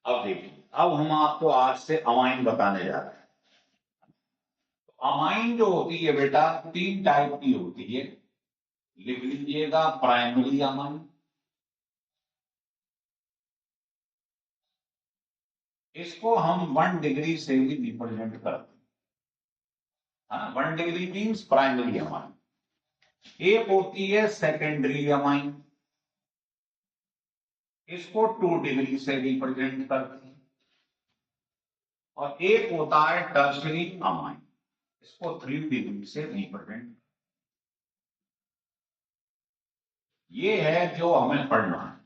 अब देखिए, अब हम आपको आज से अमाइन बताने जा रहे हैं। अमाइन जो होती है बेटा, 3 टाइप की होती है। लिख लीजिएगा, प्राइमरी अमाइन, इसको हम 1 डिग्री से भी रिप्रेजेंट करते हैं। 1 डिग्री मीन्स प्राइमरी अमाइन। एक होती है सेकेंडरी अमाइन, इसको 2 डिग्री से रिप्रेजेंट करते हैं। और एक होता है टर्शरी अमाइन, इसको 3 डिग्री से रिप्रेजेंट। ये है जो हमें पढ़ना है।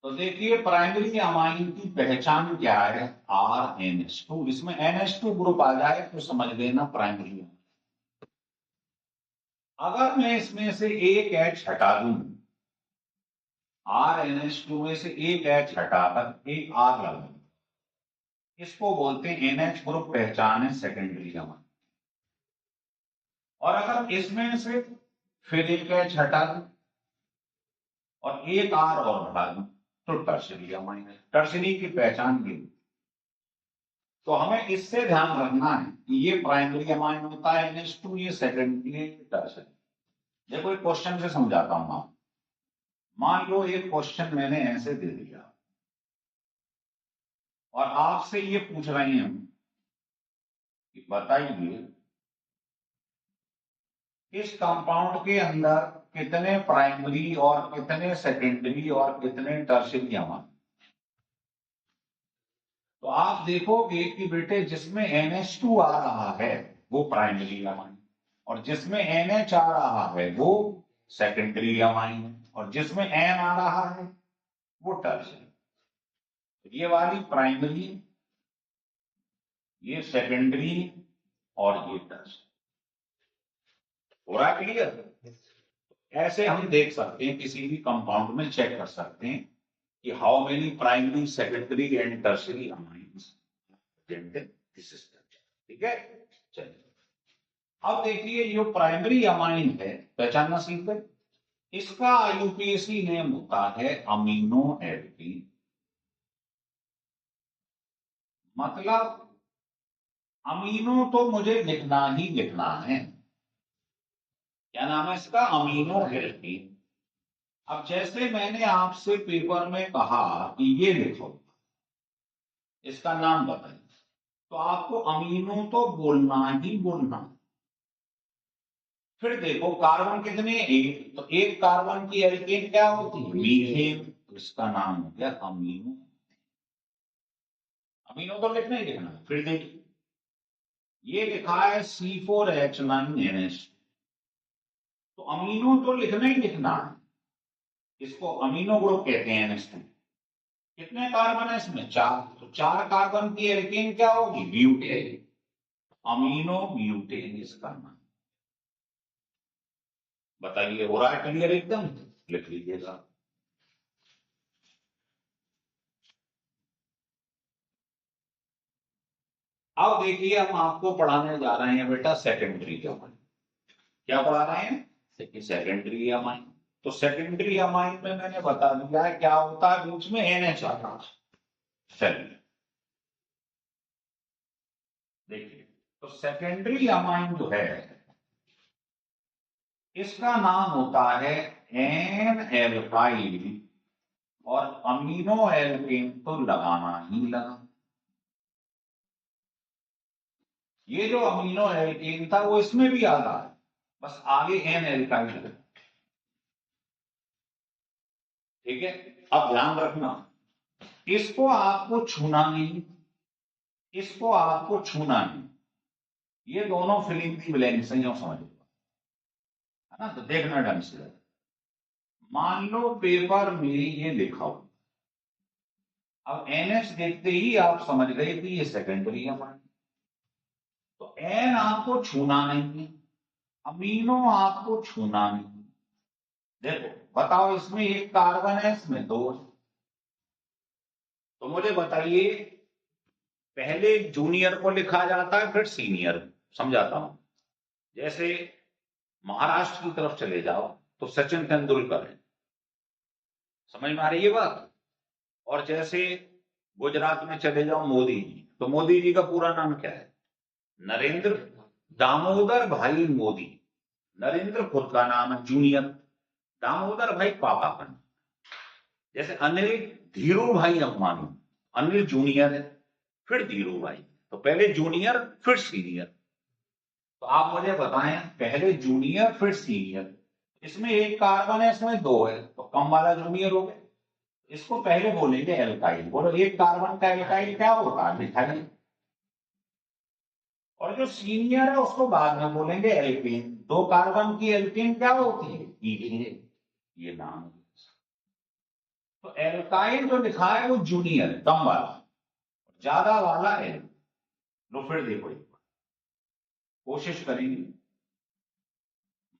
तो देखिए, प्राइमरी अमाइन की पहचान क्या है? RnH2। इसमें NH2 ग्रुप आ जाए तो समझ लेना प्राइमरी अमाइन। अगर मैं इसमें से एक H हटा दूं, RnH2 में से एक H हटाकर एक R लगा, इसको बोलते हैं NH ग्रुप, पहचान है सेकेंडरी अमाइन। और अगर इसमें से फिर एक H हटा दूं और एक R और बढ़ा दूं तो टर्शरी अमाइन है। टर्शरी की पहचान ये। तो हमें इससे ध्यान रखना है कि ये प्राइमरी अमाइन होता है NH2, ये सेकेंडरी, टर्शरी। देखो एक क्वेश्चन से समझाता हूं आप। मान लो एक क्वेश्चन मैंने ऐसे दे दिया और आपसे ये पूछ रहे हैं हम कि बताइए इस कंपाउंड के अंदर कितने प्राइमरी और कितने सेकेंडरी और कितने टर्शियरी अमाइन। तो आप देखोगे कि बेटे जिसमें NH2 आ रहा है वो प्राइमरी अमाइन, और जिसमें NH आ रहा है वो सेकेंडरी अमाइन, और जिसमें N आ रहा है वो टर्शियरी। ये वाली प्राइमरी, ये सेकेंडरी और ये टर्शियरी। हो रहा है क्लियर? ऐसे हम देख सकते हैं, किसी भी कंपाउंड में चेक कर सकते हैं कि how many primary, secondary and tertiary amines present in this structure. ठीक है, चलिए अब देखिए, जो प्राइमरी अमाइन है, पहचानना सीखते। इसका IUPAC नेम होता है अमीनो एल्कीन। मतलब अमीनो तो मुझे लिखना ही लिखना है। क्या नाम है इसका? Amino alkene. अब जैसे मैंने आपसे पेपर में कहा कि ये लिखो, इसका नाम बताइए, तो आपको अमीनो तो बोलना ही बोलना। फिर देखो कार्बन कितने? एक, तो एक कार्बन की एल्केन क्या होती है? मीथेन। तो इसका नाम हो गया अमीनो। अमीनो तो लिखना ही लिखना। फिर देखिए, ये लिखा है C4H9NH, तो अमीनो तो लिखना ही लिखना है। इसको अमीनो ग्रुप कहते हैं NH2। कितने कार्बन है इसमें? 4। तो 4 कार्बन की एल्केन क्या होगी? ब्यूटेन। अमीनो ब्यूटेन इसका नाम। बताइए, हो रहा है क्लियर एकदम? लिख लीजिएगा। अब देखिए, हम आपको पढ़ाने जा रहे हैं बेटा सेकेंडरी अमाइन। क्या पढ़ा रहे हैं? Secondary amine. तो सेकेंडरी अमाइन में मैंने बता दिया है क्या होता है, बीच में NH आता है। चलिए देखिए, तो सेकेंडरी अमाइन जो है, इसका नाम होता है एन एल्काइल, और अमीनो एल्केन तो लगाना ही लगा। ये जो अमीनो एल्केन था वो इसमें भी आ रहा है, बस आगे एन एल्काइल है। ठीक है, अब ध्यान रखना, इसको आपको छूना नहीं, इसको आपको छूना नहीं। ये दोनों फिलिंग दी ब्लैंक्स हैं, जो समझ लो, है ना? तो देखना ढंग से। मान लो पेपर में ये लिखा हो, अब NH देखते ही आप समझ गए कि ये सेकेंडरी अमाइन। तो N आपको छूना नहीं, अमीनो आपको छूना नहीं। देखो बताओ, इसमें एक कार्बन है, इसमें 2 है। तो मुझे बताइए, पहले जूनियर को लिखा जाता है फिर सीनियर। समझाता हूं। जैसे महाराष्ट्र की तरफ चले जाओ तो सचिन तेंदुलकर है। समझ में आ रही है बात? और जैसे गुजरात में चले जाओ मोदी जी, तो मोदी जी का पूरा नाम क्या है? नरेंद्र दामोदर भाई मोदी। नरेंद्र खुद का नाम है जूनियर, दामोदर भाई पापा का नाम। जैसे अनिल धीरू भाई अंबानी, अनिल जूनियर है, फिर धीरू भाई, तो पहले जूनियर फिर सीनियर। तो आप मुझे बताएं, पहले जूनियर फिर सीनियर, इसमें एक कार्बन है, इसमें दो है, तो कम वाला जूनियर हो गया। इसको पहले बोलेंगे एल्काइल। बोलो एक कार्बन का एल्काइल क्या होता है? मिथाइल। और जो सीनियर है उसको बाद में बोलेंगे एल्कीन। दो कार्बन की एल्कीन क्या होती है? ईथेन। ये नाम है। तो एल्काइल जो लिखा है वो जूनियर है, कम वाला, ज्यादा वाला है। लो फिर देखो एक बार, कोशिश करेंगे।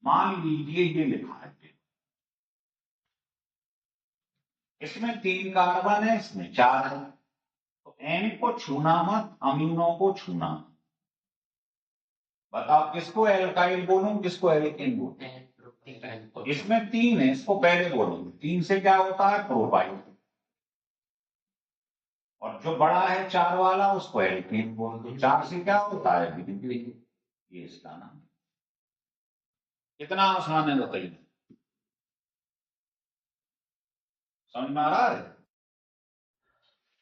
मान लीजिए ये लिखा है, इसमें 3 कार्बन है, इसमें 4 है, तो एन को छूना मत, अमीनों को छूना। बताओ किसको एल्काइल बोलूं, किसको एल्केन बोलूं? तो इसमें 3 है, इसको पहले बोलूंगा। 3 से क्या होता है? प्रोपाइल। और जो बड़ा है 4 वाला, उसको एल्केन बोल दो। 4 से क्या होता है? ये इसका नाम। कितना आसान है बताइए, समझ में आ रहा है?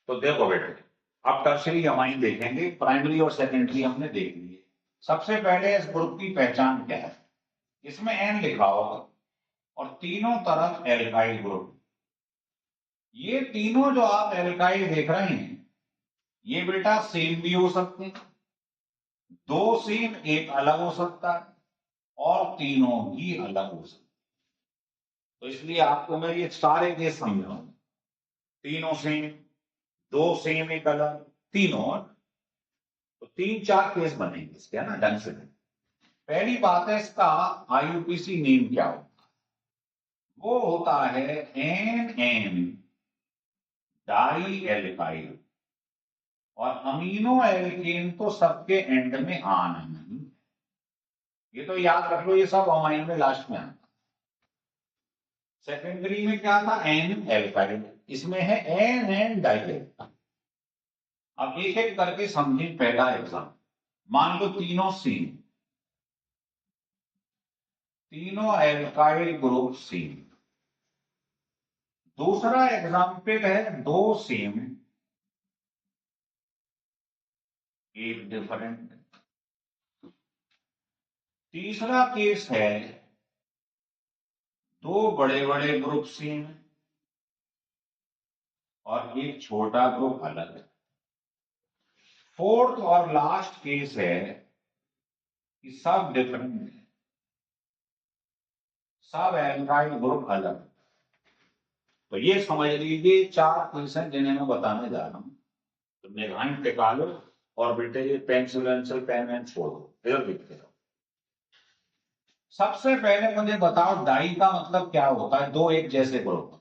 तो देखो बेटे, अब टर्शियरी अमाइन देखेंगे, प्राइमरी और सेकेंडरी हमने देख लिए। सबसे पहले इस ग्रुप की पहचान क्या है? इसमें एन लिखा होगा और तीनों तरफ एल्काइल ग्रुप। ये तीनों जो आप एल्काइल देख रहे हैं, ये बेटा सेम भी हो सकते हैं, दो सेम एक अलग हो सकता है, और तीनों भी अलग हो सकते हैं। तो इसलिए आपको मैं ये सारे केस समझाऊंगा। तीनों सेम, दो सेम एक अलग, तीनों। तो 3-4 केस बनेंगे इसके, है ना, ढंग से। पहली बात है, इसका आईयूपीसी नेम क्या होता है? वो होता है एन एन डाई एल्काइल। और अमीनो एल्केन तो सबके एंड में आना नहीं, ये तो याद रख लो, ये सब अमाइन में लास्ट में आता। सेकेंडरी में क्या था? एन एल्काइल, इसमें है एन एन डाई। अब एक एक करके समझे। पहला एग्जाम, मान लो तीनों सेम, तीनों एल्काइल ग्रुप सेम। दूसरा एग्जाम्पल है दो सेम एक डिफरेंट। तीसरा केस है दो बड़े बड़े ग्रुप सेम और एक छोटा ग्रुप अलग है। फोर्थ और लास्ट केस है कि सब डिफरेंट है, सब एल्काइल ग्रुप अलग। तो ये समझ लीजिए 4 केस हैं जिन्हें मैं बताने जा रहा हूं। तो निगाहें टिका लो और बेटे ये पेंसिल वेंसिल पेन वैन छोड़ दो, इधर लिखते रहो। सबसे पहले मुझे बताओ डाई का मतलब क्या होता है? दो एक जैसे ग्रुप।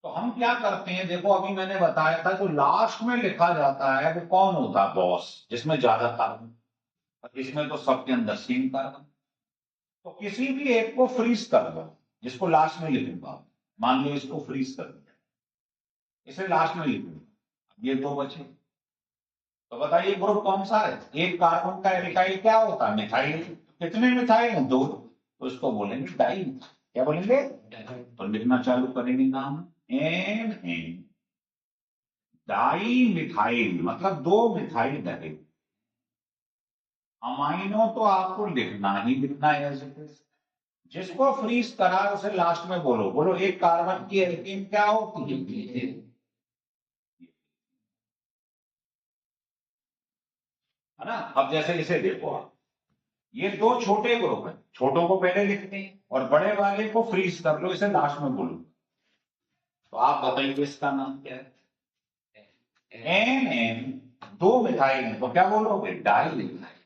तो हम क्या करते हैं, देखो अभी मैंने बताया था जो लास्ट में लिखा जाता है वो कौन होता है? बॉस, जिसमें ज्यादा कार्बन। और इसमें तो सबके अंदर सेम कार्बन। तो किसी भी एक को फ्रीज कर दो, जिसको लास्ट में लिखूंगा। मान लो इसको फ्रीज कर दिया, इसे लास्ट में लिखूंगा, ये दो बचे। तो बताइए ग्रुप कौन सा है? एक कार्बन का एल्काइल क्या होता है? मिथाइल। कितने मिथाइल हैं? दो, तो इसको बोलेंगे डाई। क्या बोलेंगे? तो लिखना चालू करेंगे नाम, एन एन डाई मिथाइल, मतलब दो मिथाइल डरे। अमाइनो तो आपको लिखना ही लिखना है एज इट इज। जिसको फ्रीज करा उसे लास्ट में बोलो। बोलो एक कार्बन की एल्कीन क्या होती है? है ना? अब जैसे इसे देखो आप, ये दो छोटे ग्रुप है, छोटों को पहले लिखते हैं और बड़े वाले को फ्रीज कर लो, इसे लास्ट में बोलो। तो आप बताइए इसका नाम क्या है? एन एन, दो मिथाइल है, तो क्या बोलोगे? Dimethyl.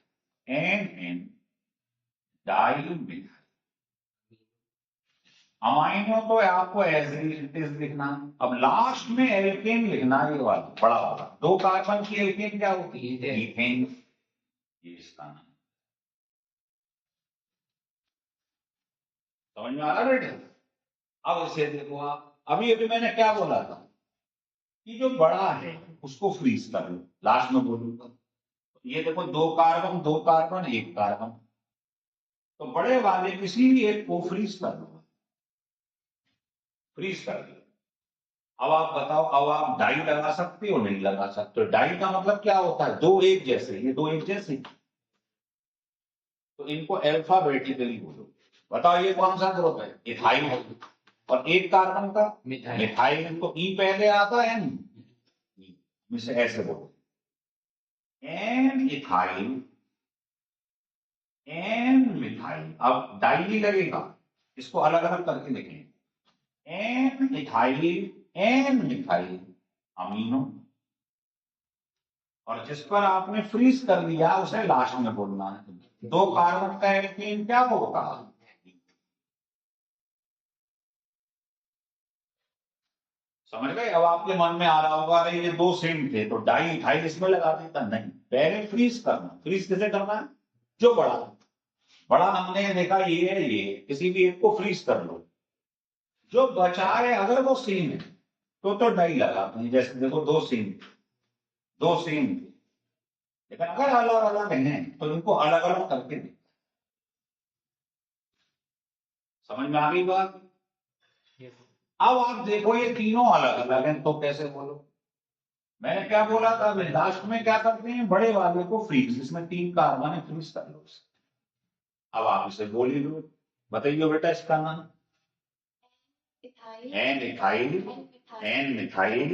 N N dimethyl. Amino तो आपको एज इट इज लिखना। अब लास्ट में एल्केन लिखना, ये वाला बड़ा वाला। दो कार्बन की एल्केन क्या होती है? इथेन। ये इसका नाम। समझ में आ रहा बेटे? अब इसे देखो आप, अभी अभी मैंने क्या बोला था? कि जो बड़ा है उसको फ्रीज कर लो, लास्ट में बोलूंगा। ये देखो, दो कार्बन दो कार्बन एक कार्बन, तो बड़े वाले किसी भी एक को फ्रीज कर लो, फ्रीज कर दिया। अब आप बताओ, अब आप डाई लगा सकते हो नहीं लगा सकते हो? डाई का मतलब क्या होता है? दो एक जैसे, ये दो एक जैसे, तो इनको अल्फाबेटिकली बोलो। बताओ ये कौन सा ग्रुप है? इथाइल है। और एक कार्बन का मिथाइल, तो ई पहले आता है ना, से ऐसे बोलो, एन इथाइल एन मिथाइल। अब डाई नहीं लगेगा, इसको अलग अलग करके लिखेंगे, N ethyl N methyl amino. और जिस पर आपने फ्रीज कर लिया उसे लास्ट में बोलना है। दो कार्बन का एल्कीन क्या होगा? समझ गए? अब आपके मन में आ रहा होगा, अरे ये दो सेम थे तो डाई इथाइल इसमें लगा देता। नहीं, पहले फ्रीज करना। फ्रीज कैसे करना है? जो बड़ा बड़ा हमने देखा ये है, ये किसी भी एक को फ्रीज कर लो, जो बचा है अगर वो सेम है तो डाई लगाते हैं। जैसे देखो, दो सेम, लेकिन अगर अलग अलग हैं तो इनको अलग अलग करके दे। समझ में आ गई बात? अब आप देखो, ये तीनों अलग अलग हैं तो कैसे बोलो? मैंने क्या बोला था? लास्ट में क्या करते हैं? बड़े वाले को फ्रीज, जिसमें तीन कार्बन है फ्रीज कर लो। अब आप इसे बोल ही लो। बताइए बेटा इसका नाम। N ethyl N methyl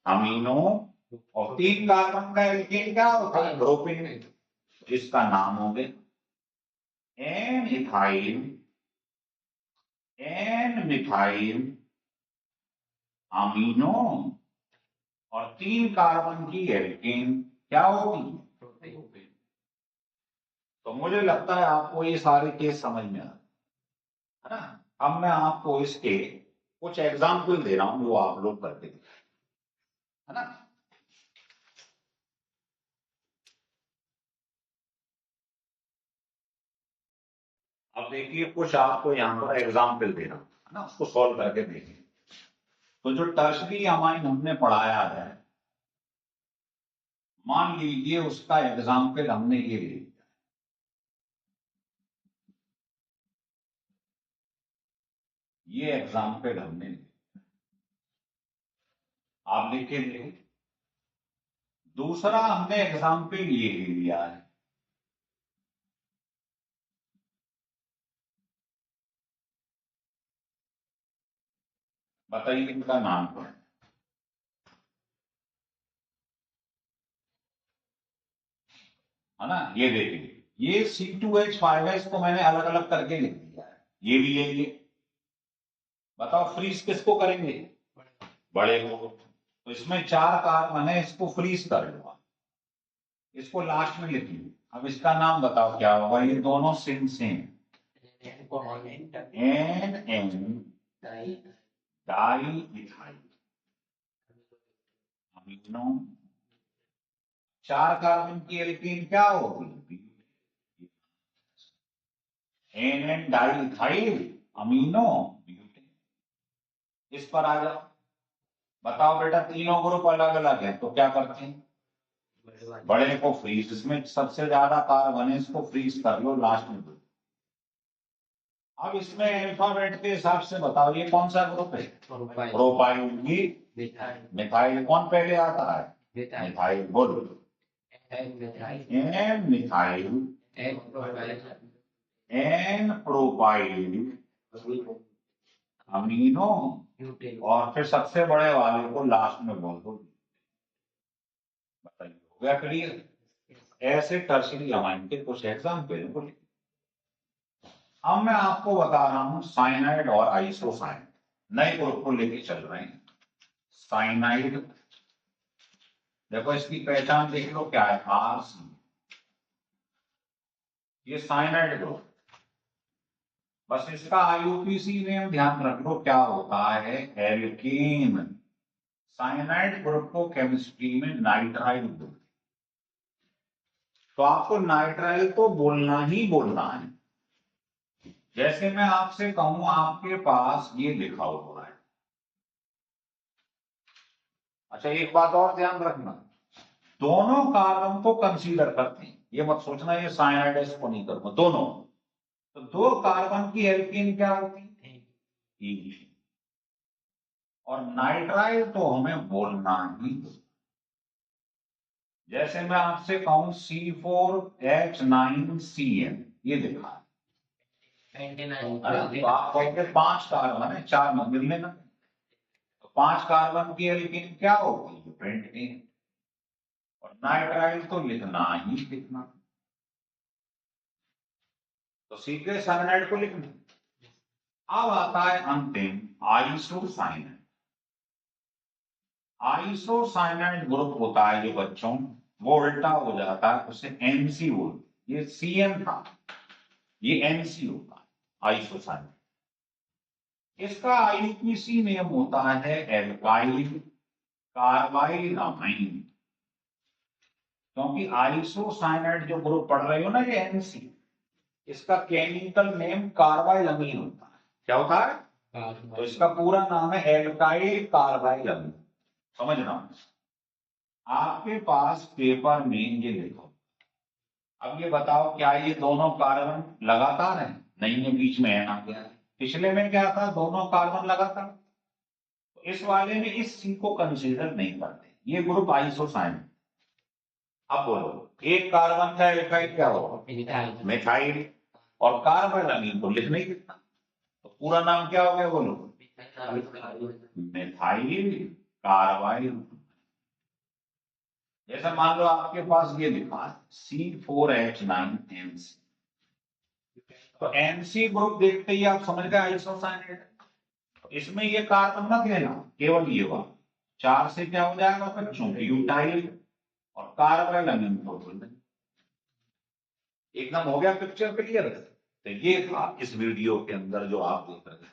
amino. और तीन कार्बन का एल्केन क्या होता है? प्रोपेन। इसका नाम हो गया N ethyl N methyl amino. और तीन कार्बन की एल्केन क्या होगी? तो मुझे लगता है आपको ये सारे केस समझ में आ है ना। अब मैं आपको इसके कुछ एग्जाम्पल दे रहा हूं, वो आप लोग करके है ना। अब देखिए, कुछ आपको यहाँ पर एग्जाम्पल दे रहा हूं, है ना, उसको सॉल्व करके देखिए। तो जो टर्शरी अमाइन हमने पढ़ाया है, मान लीजिए उसका एग्जाम्पल हमने ये ले लिया। ये एग्जाम्पल हमने लिया, आप लिख के देखिए। दूसरा हमने एग्जाम्पल ये ले लिया है, बताइए इनका नाम क्या है? है ना, ये देखिए, ये C2H5S को मैंने अलग अलग करके लिख दिया है। ये भी ये बताओ फ्रीज किसको करेंगे? बड़े को। तो इसमें चार कार्बन है, इसको फ्रीज कर लो, इसको लास्ट में लिख लो। अब इसका नाम बताओ क्या होगा? ये दोनों same same, N N diethyl amino. चार कार्बन की एल्कीन क्या होगी? N N diethyl amino butane. इस पर आ जाओ, बताओ बेटा, तीनों ग्रुप अलग अलग है तो क्या करते हैं? बड़े को फ्रीज, इसमें सबसे ज्यादा कार्बन है, इसको फ्रीज कर लो, लास्ट में दो। अब इसमें अल्फाबेट के हिसाब से बताओ ये कौन सा ग्रुप है? प्रोपाइल की मिथाइल कौन पहले आता है? मिथाइल। बोलो, N methyl N propyl amino. और फिर सबसे बड़े वाले को लास्ट में बोल दो। बताइए, हो गया क्लियर? ऐसे टर्शरी अमाइन के कुछ एग्जाम्पल बोलिए। अब मैं आपको बता रहा हूं साइनाइड और आइसोसाइनाइड, नए ग्रुप को लेके चल रहे हैं। साइनाइड, देखो इसकी पहचान देख लो क्या है, RC। ये साइनाइड ग्रुप, बस इसका IUPAC नेम ध्यान रख लो क्या होता है, एल्कीन। साइनाइड ग्रुप को केमिस्ट्री में नाइट्राइल बोलते, तो आपको नाइट्राइल तो बोलना ही बोलना है। जैसे मैं आपसे कहूं आपके पास ये लिखा हुआ है, अच्छा, एक बात और ध्यान रखना, दोनों कार्बन को कंसीडर करते हैं, ये मत सोचना ये साइनाइड है इसको नहीं करूंगा, दोनों। तो दो कार्बन की एल्कीन क्या होती है? ईथीन। और नाइट्राइल तो हमें बोलना ही, जैसे मैं आपसे कहूं C4H9CN, ये देखा, अरे तो आप कहोगे 5 कार्बन है, 4 में मिल लेना, तो 5 कार्बन की एल्कीन क्या होगी? पेंटेन। और नाइट्राइल तो लिखना ही लिखना, तो सीधे साइनाइड को लिखना। अब आता है अंतिम आइसोसाइनाइड। आइसोसाइनाइड ग्रुप होता है जो बच्चों, वो उल्टा हो जाता है, उसे एनसी बोलते, ये CN था, ये NC होता है आइसोसाइनाइड। इसका IUPAC नेम होता है एल्काइल कार्बाइल अमाइन, क्योंकि आइसोसाइनाइड जो ग्रुप पढ़ रहे हो ना ये NC, इसका केमिकल नेम कार्बाइल अमीन होता है। क्या होता है? तो इसका पूरा नाम है एल्काइल कार्बाइल अमीन। समझना, आपके पास पेपर में ये लिखो। अब ये बताओ क्या ये दोनों कार्बन लगातार हैं? नहीं है, बीच में एन आ गया। पिछले में क्या था? दोनों कार्बन लगातार। तो इस वाले में इस C को कंसीडर नहीं करते, ये ग्रुप आइसोसाइनाइड। अब बोलो, एक कार्बन का एल्काइल क्या होगा? मिथाइल। और कार्बाइल अमीन को लिख नहीं लिखना, तो पूरा नाम क्या हो गया? बोलो, मिथाइल कार्बाइल। जैसे मान लो आपके पास ये लिखा है C4H9NC, तो NC ग्रुप देखते ही आप समझ गए आइसोसाइनाइड। तो इसमें ये कार्बन मत लेना, केवल ये हुआ 4 से क्या हो जाएगा बच्चों? ब्यूटाइल। और कार्बाइल अमीन को बोल देंगे। एकदम हो गया पिक्चर क्लियर? तो ये था इस वीडियो के अंदर जो आप देख रहे हैं।